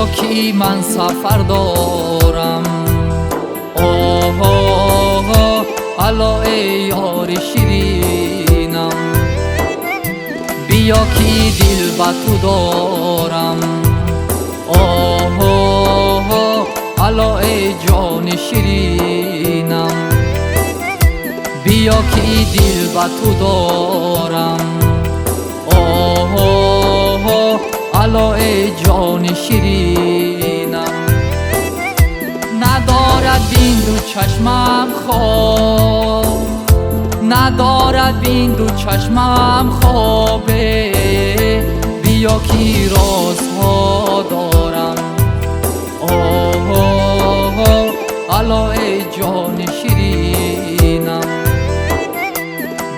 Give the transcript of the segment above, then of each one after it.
بیا که من سفر دارم. آه آه الا ای یار شیرینم، بیا که دل با تو دارم. آه آه الا ای جان شیرینم، بیا که دل با تو دارم. آه آه الا ای جان شیرینم. ندارد بین دو چشمم خواب، ندارد بین دو چشمم خوابه، بیا که رازها دارم. آه آه الا ای جان شیرینم،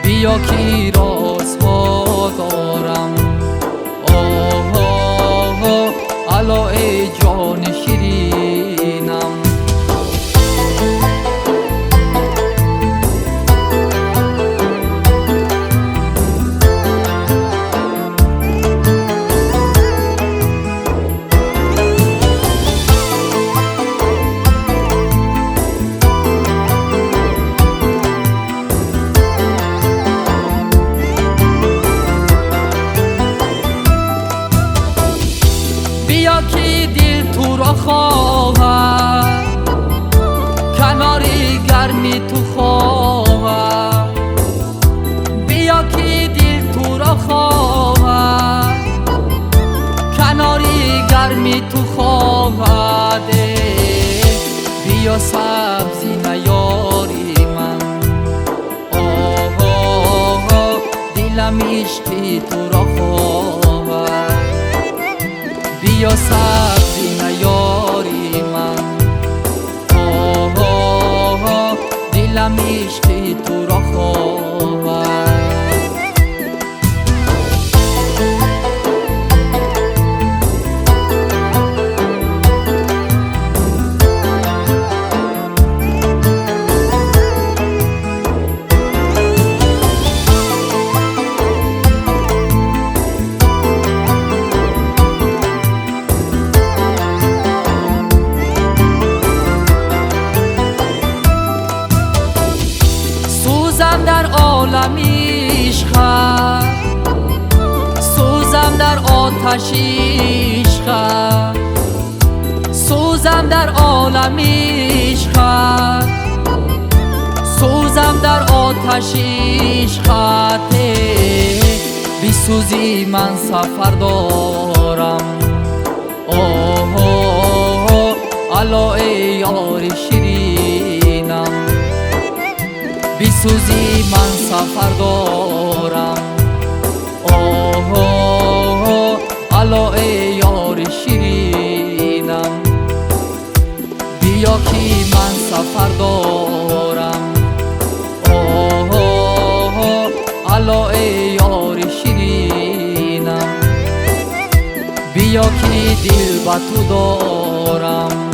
بیا که رازها دارم. آه آه الا ای جان شیرینم. بیا که دل تو را خواهد، کناری گرمی تو خواهد. بیا که دل تو را خواهد، کناری گرمی تو خواهد. بیا سبزی نیاری من، آه آه دلم عشقی تو را خواهد. بیا سبزی نیاری من، آه آه دلم عشقی تو را خواهد. سوزم در عالم عشق، سوزم در آتش عشق، سوزم در عالم عشق، سوزم در آتش عشق. بسوزی من سفر دارم. آه آه الا ای یار شیرینم، بسوزی من سفر دارم. آه آه الا ای یار شیرینم، بیا که من سفر دارم. آه آه الا ای یار شیرینم، بیا که دل با تو دارم.